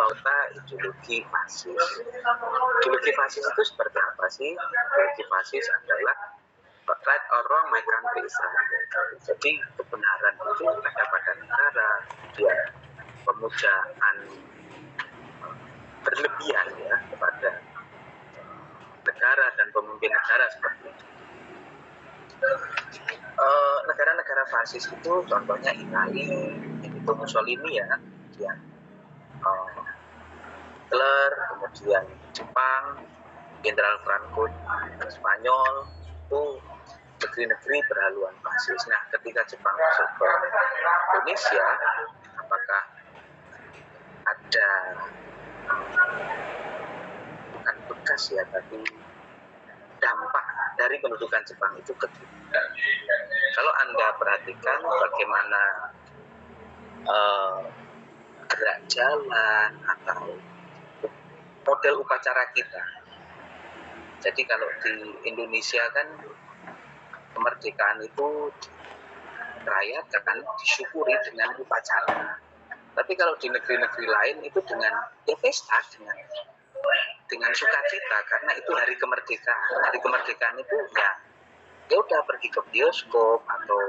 pauta ideologi fasis. Ideologi fasis itu seperti apa sih? Ideologi fasis adalah right or wrong my country is right. Jadi kebenaran itu ada pada negara, dia pemujaan berlebihan ya kepada negara dan pemimpin negara seperti itu. Negara-negara fasis itu contohnya Italia, itu Mussolini ya, kemudian Hitler, kemudian Jepang, Jenderal Franco Spanyol, itu negeri-negeri berhaluan fasis. Nah, ketika Jepang masuk ke Indonesia, apakah ada bukan bekas ya, tapi dampak dari pendudukan Jepang itu ke kita? Kalau Anda perhatikan bagaimana gerak jalan atau model upacara kita. Jadi kalau di Indonesia kan kemerdekaan itu dirayakan, disyukuri dengan upacara. Tapi kalau di negeri-negeri lain itu dengan ya pesta, dengan sukacita, karena itu hari kemerdekaan. Hari kemerdekaan itu ya udah pergi ke bioskop atau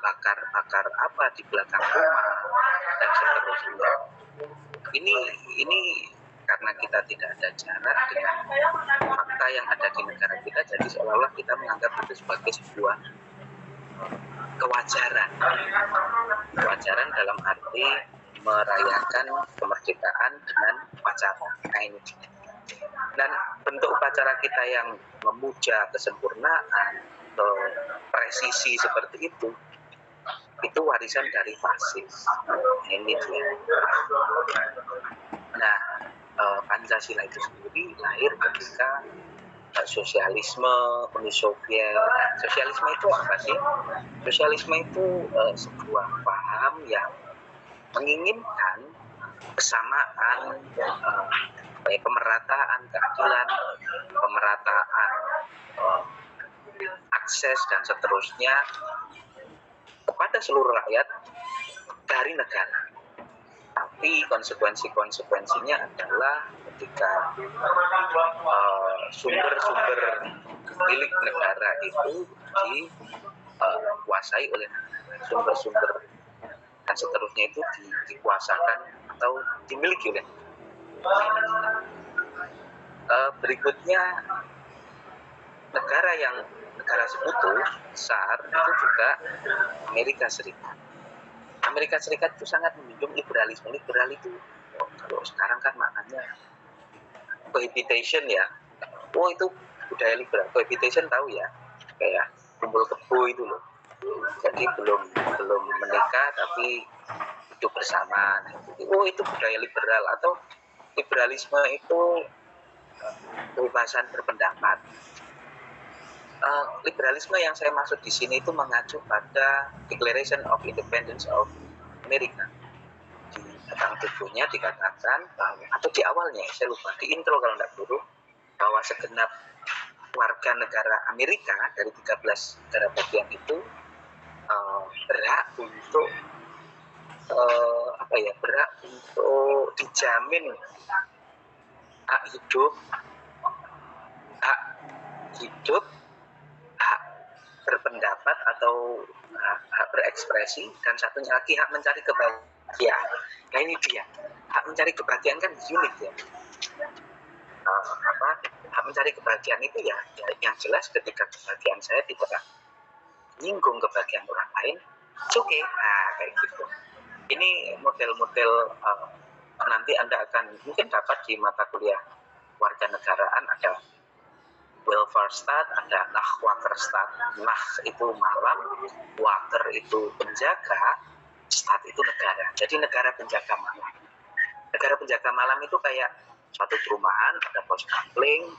bakar apa di belakang rumah dan seterusnya. Ini karena kita tidak ada jarak dengan fakta yang ada di negara kita, jadi seolah-olah kita menganggap itu sebagai sebuah kewajaran dalam arti merayakan kemerdekaan dengan upacara. Nah ini. Dan bentuk upacara kita yang memuja kesempurnaan, presisi seperti itu warisan dari fasis. Ini dia. Nah, Pancasila itu sendiri lahir ketika sosialisme Uni Soviet. Sosialisme itu apa sih? Sosialisme itu sebuah paham yang menginginkan kesamaan, pemerataan keadilan, pemerataan akses dan seterusnya kepada seluruh rakyat dari negara. Tapi konsekuensinya adalah ketika sumber-sumber milik negara itu dikuasai oleh sumber-sumber dan seterusnya itu dikuasakan atau dimiliki oleh berikutnya negara sekutu besar itu juga Amerika Serikat. Amerika Serikat itu sangat menjunjung liberalisme. Liberal itu kalau sekarang kan maknanya cohabitation ya. Oh itu budaya liberal. Cohabitation tahu ya, kayak kumpul kebo itu loh. Jadi belum menikah tapi hidup bersama. Oh itu budaya liberal. Atau liberalisme itu kebebasan berpendapat. Liberalisme yang saya maksud di sini itu mengacu pada Declaration of Independence of America. Di batang tubuhnya dikatakan bahwa, atau di awalnya saya lupa, di intro kalau tidak keliru, bahwa segenap warga negara Amerika dari 13 negara bagian itu berhak untuk berhak untuk dijamin hak hidup, hak berpendapat atau hak berekspresi, dan satunya lagi hak mencari kebahagiaan. Nah ini dia, hak mencari kebahagiaan kan unik ya. Hak mencari kebahagiaan itu ya yang jelas ketika kebahagiaan saya tidak menyinggung kebahagiaan orang lain, it's okay. Nah kayak gitu. Ini model-model nanti Anda akan mungkin dapat di mata kuliah warga negaraan, ada welfare state, ada Waker state. Nah itu malam, Waker itu penjaga, state itu negara. Jadi negara penjaga malam. Negara penjaga malam itu kayak suatu perumahan, ada pos kampling.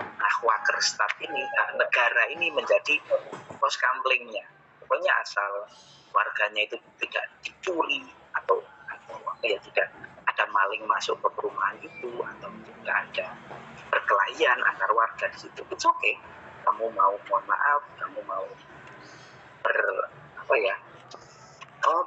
Nah Waker state ini, negara ini menjadi pos kamplingnya. Pokoknya asal warganya itu tidak dicuri atau tidak ada maling masuk ke perumahan itu, atau tidak ada perkelahian antar warga di situ, it's okay. Kamu mau mohon maaf, kamu mau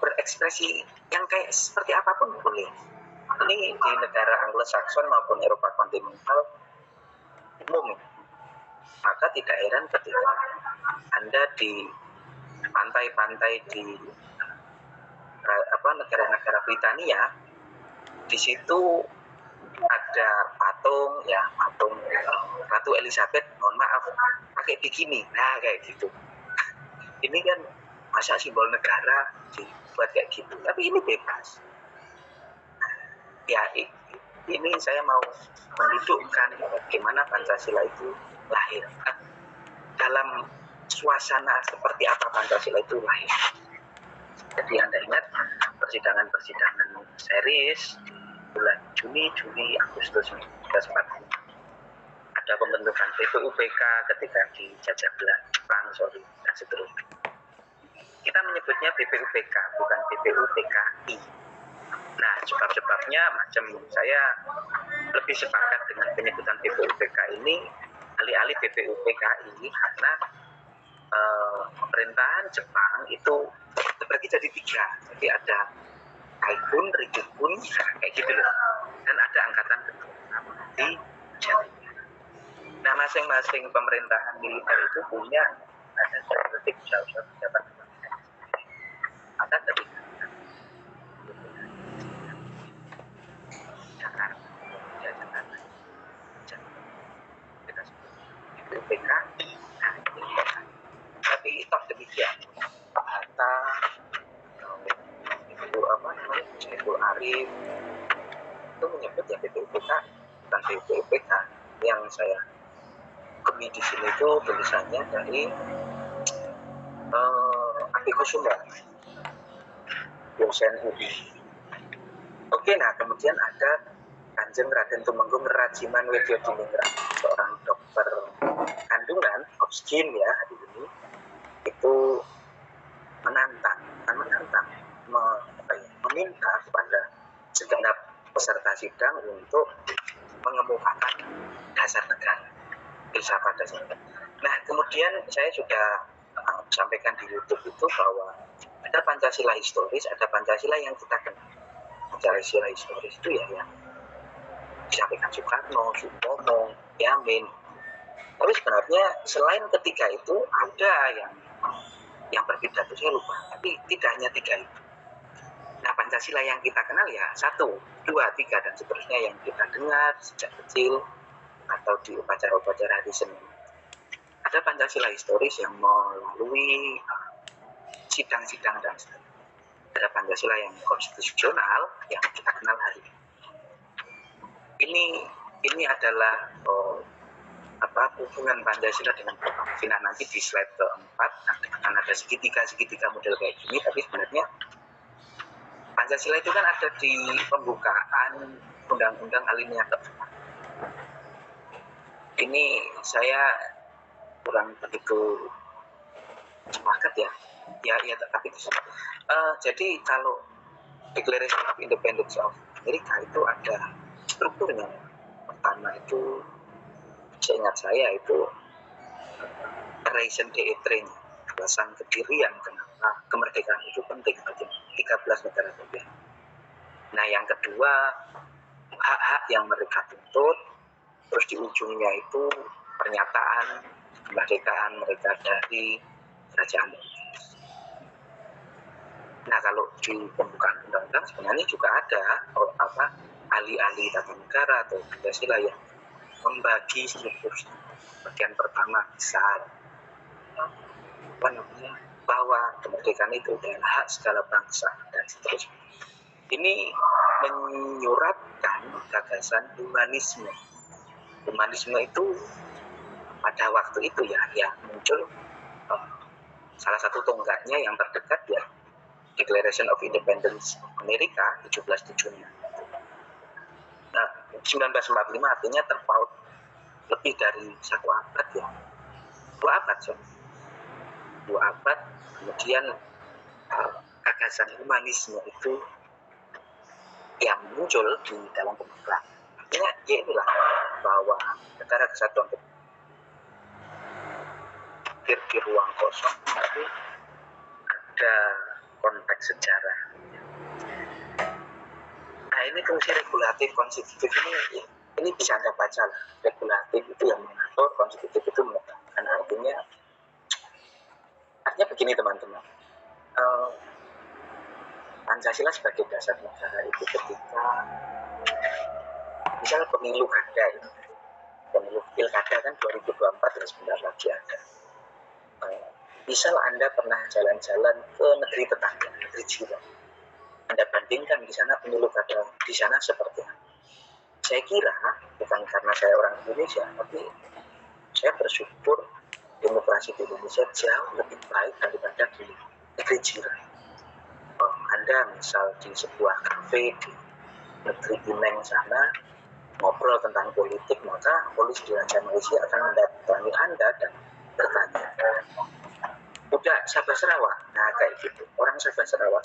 berekspresi yang kayak seperti apapun boleh. Ini di negara Anglo-Saxon maupun Eropa kontinental umum. Maka tidak heran ketika Anda di pantai-pantai di negara-negara Britania, di situ ada patung Ratu Elizabeth, mohon maaf, pakai bikini. Nah, kayak gitu. Ini kan masa simbol negara dibuat kayak gitu. Tapi ini bebas. Ya, ini saya mau mendudukkan bagaimana Pancasila itu lahir. Dalam suasana seperti apa Pancasila itu lahir. Jadi Anda ingat persidangan-persidangan series bulan Juni, Juli, Agustus 1945. Ada pembentukan BPUPK ketika dijajah Jepang, dan seterusnya. Kita menyebutnya BPUPK, bukan BPUPKI. Nah, sebab-sebabnya macam saya lebih sepakat dengan penyebutan BPUPK ini alih-alih BPUPKI karena pemerintahan Jepang itu terbagi jadi 3. Jadi ada Kaibun, Rikibun, kayak gitu loh. Dan ada angkatan di jadinya. Nah, masing-masing pemerintahan militer itu punya ada strategik jauh-jauh pejabat. Maka ketika Jakarta, kita sebut BPK, tapi toh demikian. Pak Hatta, Saiful Arif itu menyebut ya BPUPK, bukan BPUPK. Yang saya kemi di sini itu tulisannya dari Adi Kusuma, dosen UI. Oke, nah kemudian ada Kanjeng Raden Tumenggung Rajiman Widyodiningrat, seorang dokter kandungan, obsgin ya hari ini, itu meminta kepada segenap peserta sidang untuk mengemukakan dasar negara, filsafat dasar negara. Nah, kemudian saya sudah sampaikan di YouTube itu bahwa ada Pancasila historis, ada Pancasila yang kita kenal. Pancasila historis itu ya yang disampaikan Soekarno, Sutomo, Yamin. Tapi sebenarnya selain ketiga itu ada yang berpidato, saya lupa. Tapi tidak hanya 3 itu. Nah, Pancasila yang kita kenal ya 1, 2, 3 dan seterusnya yang kita dengar sejak kecil atau di upacara-upacara hari Senin. Ada Pancasila historis yang melalui sidang-sidang dan seterusnya. Ada Pancasila yang konstitusional yang kita kenal hari ini. Ini adalah hubungan Pancasila dengan Pancasila nanti di slide keempat. Akan ada segitiga model kayak gini, tapi sebenarnya Pancasila itu kan ada di pembukaan Undang-Undang Alinea keempat. Ini saya kurang begitu sepakat ya, tapi jadi kalau Declaration of Independence of America itu ada strukturnya. Pertama itu, seingat saya itu raison d'être, alasan kedirian kenapa kemerdekaan itu penting bagi 13 negara bagian. Nah, yang kedua hak-hak yang mereka tuntut, terus di ujungnya itu pernyataan kemerdekaan mereka dari kerajaan. Nah, kalau di pembukaan undang-undang sebenarnya juga ada ahli-ahli tata negara atau Pancasila yang membagi struktur. Bagian pertama besar bahwa kemerdekaan itu adalah hak segala bangsa dan seterusnya. Ini menyuratkan gagasan humanisme. Humanisme itu pada waktu itu ya muncul salah satu tonggaknya yang terdekat ya Declaration of Independence Amerika 17-7-nya. Nah, 1945 artinya terpaut lebih dari 1 abad ya. 2 abad kemudian gagasan humanisme itu yang muncul di dalam pemikiran. Artinya ya inilah bahwa negara kesatuan di ruang kosong, tapi ada konteks sejarah. Nah, ini fungsi regulatif konstitutif ini bisa Anda baca lah. Regulatif itu yang mengatur, konstitutif itu menetapkan. Artinya begini teman-teman. Pancasila sebagai dasar negara itu ketika misalnya pemilu ada ya. Pemilu pilkada kan 2024 dan sebentar lagi ada. Misal Anda pernah jalan-jalan ke negeri tetangga, negeri jiran. Anda bandingkan di sana pemilu kada di sana seperti apa. Saya kira bukan karena saya orang Indonesia, tapi saya bersyukur demokrasi di Indonesia jauh lebih baik daripada di negeri jiran. Anda misal di sebuah kafe di negeri Pineng sana ngobrol tentang politik, maka polisi di Raja Malaysia akan mendatangi Anda dan bertanya, udah Sabah Sarawak? Nah kayak gitu, orang Sabah Sarawak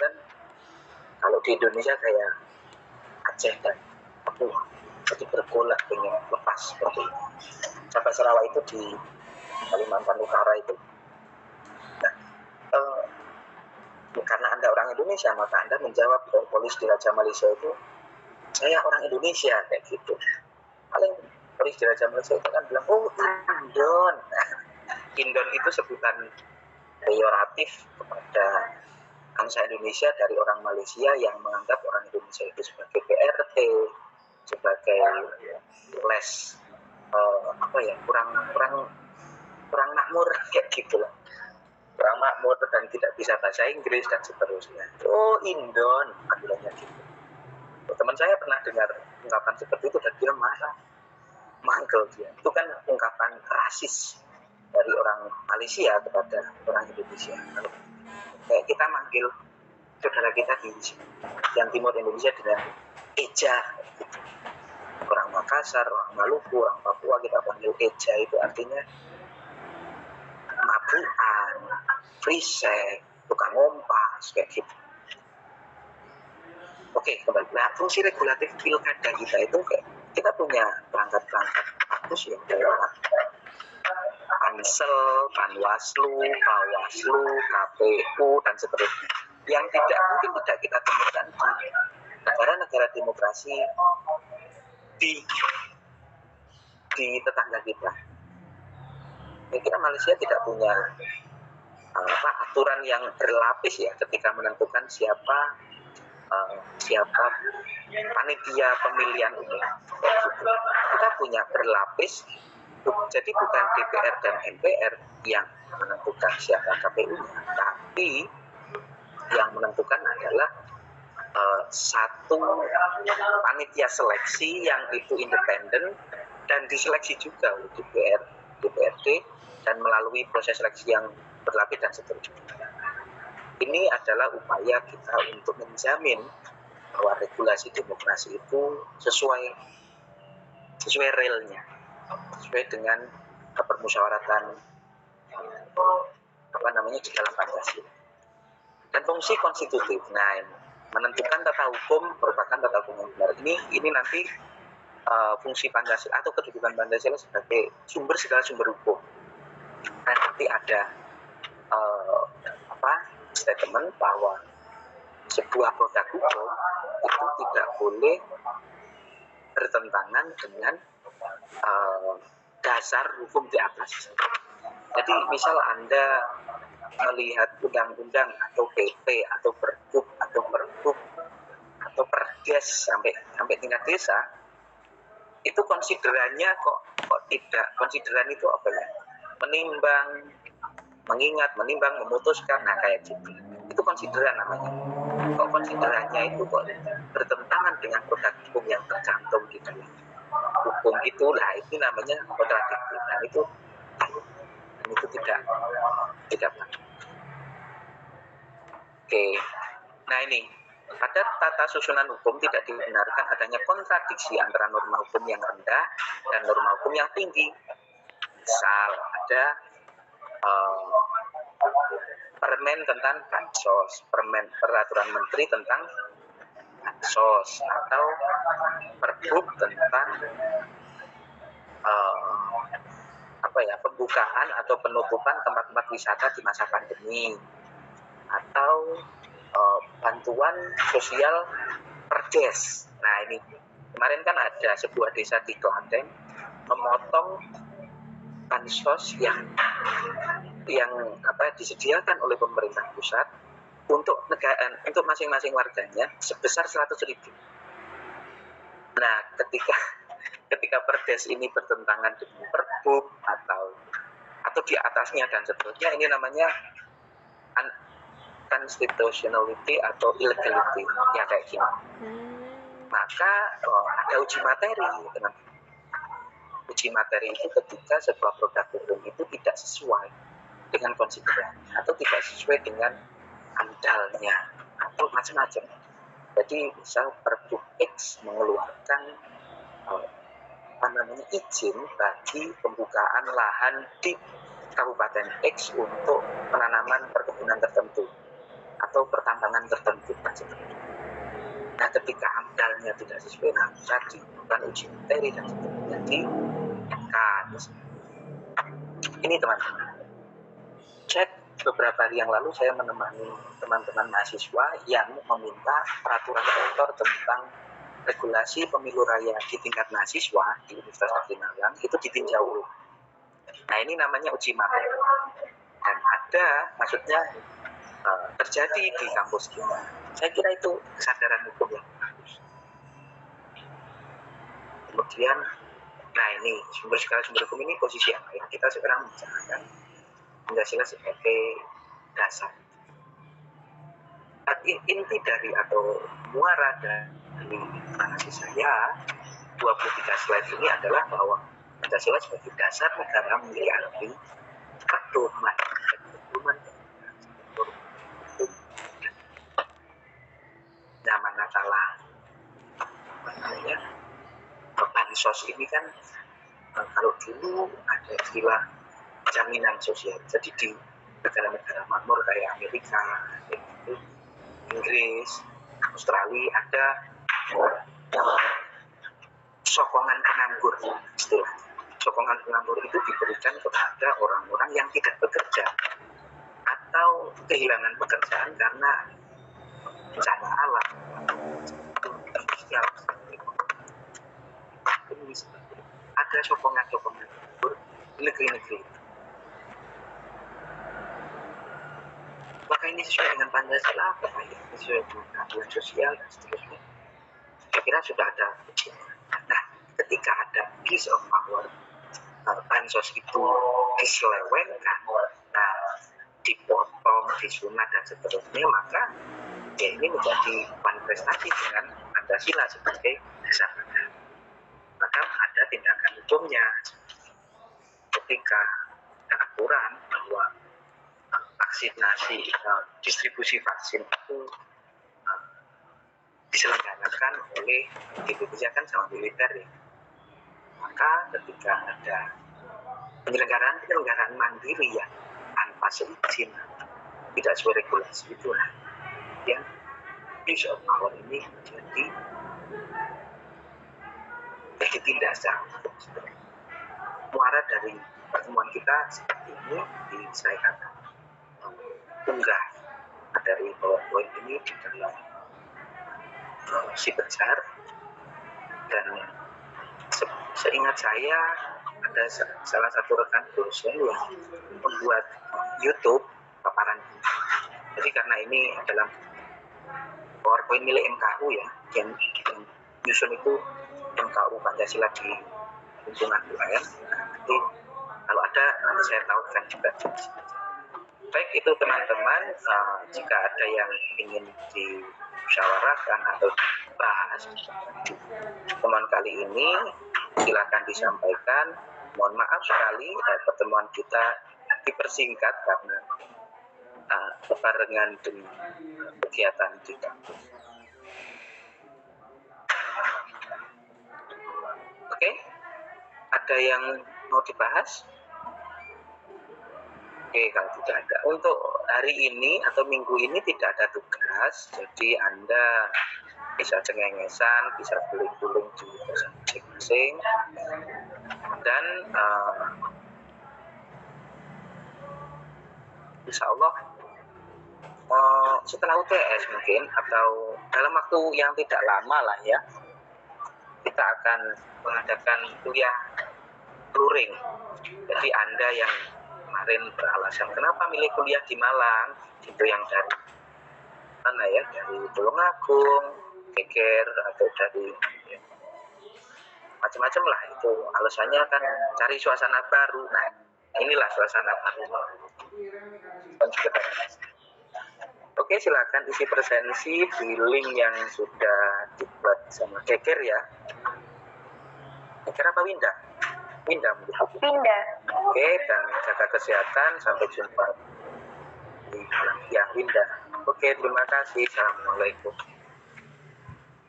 kan kalau di Indonesia kayak Aceh dan Papua, jadi bergolak pengen lepas seperti itu. Sabah Sarawak itu di Kalimantan Utara itu. Nah, karena Anda orang Indonesia, maka Anda menjawab bahwa polisi di Raja Malaysia itu saya orang Indonesia kayak gitu. Paling polisi di Raja Malaysia itu kan bilang, oh Indon. Indon itu sebutan peyoratif kepada bangsa Indonesia dari orang Malaysia yang menganggap orang Indonesia itu sebagai PRT, sebagai les kurang makmur kayak gitulah. Kurang makmur dan tidak bisa bahasa Inggris dan seterusnya. Oh Indon, panggilannya gitu. Teman saya pernah dengar ungkapan seperti itu dan dia marah, manggil dia. Itu kan ungkapan rasis dari orang Malaysia kepada orang Indonesia. Kayak kita manggil saudara kita di yang timur Indonesia dengan Eja, gitu. Orang Makassar, orang Maluku, orang Papua kita panggil Eja, itu artinya mabuan, frisek, tukang ngompas, kayak gitu. Oke, kembali. Nah, fungsi regulatif pilkada kita itu kayak kita punya perangkat-perangkat bagus ya, lewat Pansel, Panwaslu, Bawaslu, KPU dan seterusnya. Yang mungkin tidak kita temukan di negara-negara demokrasi di tetangga kita. Ya, kita Malaysia tidak punya aturan yang berlapis ya ketika menentukan siapa panitia pemilihan umum. Kita punya berlapis, jadi bukan DPR dan MPR yang menentukan siapa KPU-nya, tapi yang menentukan adalah satu panitia seleksi yang itu independen dan diseleksi juga oleh DPR, DPRD dan melalui proses seleksi yang berlapis dan seterusnya. Ini adalah upaya kita untuk menjamin bahwa regulasi demokrasi itu sesuai realnya, sesuai dengan kepermusyawaratan di dalam Pancasila. Dan fungsi konstitutif, nah menentukan tata hukum merupakan tata hukum yang benar. Ini nanti fungsi Pancasila atau kedudukan Pancasila sebagai segala sumber hukum. Nah, nanti ada statement bahwa sebuah produk hukum itu tidak boleh bertentangan dengan dasar hukum di atas. Jadi misal Anda melihat undang-undang atau PP atau Pergub atau Pergub atau Perdes sampai tingkat desa, itu konsiderannya kok tidak. Konsideran itu apa ya? Menimbang, mengingat, menimbang, memutuskan, nah kayak gitu. Itu konsideran namanya. Kok konsiderannya itu kok bertentangan dengan produk hukum yang tercantum di dalam hukum itu, lah itu namanya kontradiktif. Nah itu tidak. Oke. Nah ini pada tata susunan hukum tidak dibenarkan adanya kontradiksi antara norma hukum yang rendah dan norma hukum yang tinggi. Misal ada permen tentang bansos, peraturan menteri tentang bansos, atau pergub tentang pembukaan atau penutupan tempat-tempat wisata di masa pandemi, atau bantuan sosial perdes. Nah ini kemarin kan ada sebuah desa di Klaten memotong bansos yang disediakan oleh pemerintah pusat untuk negara, untuk masing-masing warganya sebesar 100.000. Nah ketika perdes ini bertentangan dengan Perbup atau di atasnya dan seterusnya, ini namanya unconstitutionality atau illegality ya kayak gini. Maka ada uji materi. Uji materi itu ketika sebuah produk hukum itu tidak sesuai dengan konsiderannya atau tidak sesuai dengan amdalnya atau macam-macam. Jadi misal Perbup X mengeluarkan izin bagi pembukaan lahan di Kabupaten X untuk penanaman perkebunan tertentu atau pertambangan tertentu. Nah ketika amdalnya tidak sesuai, maka dilakukan uji materi dan seterusnya di MK. Ini teman-teman, cek beberapa hari yang lalu saya menemani teman-teman mahasiswa yang meminta peraturan rektor tentang regulasi pemilu raya di tingkat mahasiswa di Universitas Malang itu ditinjau ulang. Nah ini namanya uji materi dan maksudnya terjadi di kampus kita. Saya kira itu kesadaran hukum yang bagus. Kemudian, nah ini sumber hukum ini posisi apa yang kita sekarang membicarakan Pancasila sebagai dasar. Inti dari atau muara dari narasi saya 23 slide ini adalah bahwa Pancasila sebagai dasar negara memiliki arti pedoman zaman Natala. Makanya bansos ini kan kalau dulu ada istilah jaminan sosial. Jadi di negara-negara makmur kayak Amerika, Inggris, Australia ada sokongan penganggur istilah. Sokongan penganggur itu diberikan kepada orang-orang yang tidak bekerja atau kehilangan pekerjaan karena bencana alam. Ada sokongan penganggur di negeri-negeri. Maka ini sesuai dengan Pancasila, apakah ini sesuai dengan keadilan sosial dan seterusnya. Saya kira sudah ada. Nah, ketika ada abuse of power, bansos itu diselewengkan, dipotong, disunat dan seterusnya, maka ya ini menjadi manifestasi dengan Pancasila sebagai dasar negara. Maka ada tindakan hukumnya ketika ada aturan bahwa vaksinasi, distribusi vaksin itu diselenggarakan oleh dikerjakan sama militer ya. Maka ketika ada penyelenggaraan mandiri ya tanpa seizin, tidak sesuai regulasi itu lah yang abuse of power ini menjadi tindak secara muara dari pertemuan kita seperti ini saya katakan unggah dari PowerPoint ini di dalam si besar dan seingat saya ada salah satu rekan dosen yang membuat YouTube paparan. Jadi karena ini dalam PowerPoint milik MKU ya, yang nyusun itu MKU Pancasila di lingkungan UAM. Jadi kalau ada nanti saya tahukan juga. Baik itu teman-teman, jika ada yang ingin dimusyawarahkan atau dibahas pertemuan kali ini, silakan disampaikan. Mohon maaf sekali pertemuan kita dipersingkat karena berbarengan dengan kegiatan di kampus. Oke, ada yang mau dibahas? Oke, kalau tidak ada. Untuk hari ini atau minggu ini tidak ada tugas, jadi Anda bisa cengengesan, bisa guling-guling di masing-masing, dan insya Allah setelah UTS mungkin atau dalam waktu yang tidak lama lah ya, kita akan mengadakan kuliah luring. Jadi Anda yang kemarin beralasan kenapa milih kuliah di Malang, itu yang dari mana ya, dari Tulungagung, Geger, atau dari ya, macam-macam lah, itu alasannya kan cari suasana baru. Nah, inilah suasana baru. Oke, silakan isi presensi di link yang sudah dibuat sama Geger ya. Geger apa Winda? Winda. Winda. Oke, dan jaga kesehatan. Sampai jumpa ya Winda. Oke, terima kasih. Assalamualaikum.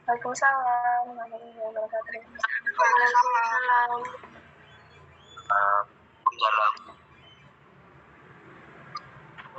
Waalaikumsalam. Waalaikumsalam. Waalaikumsalam.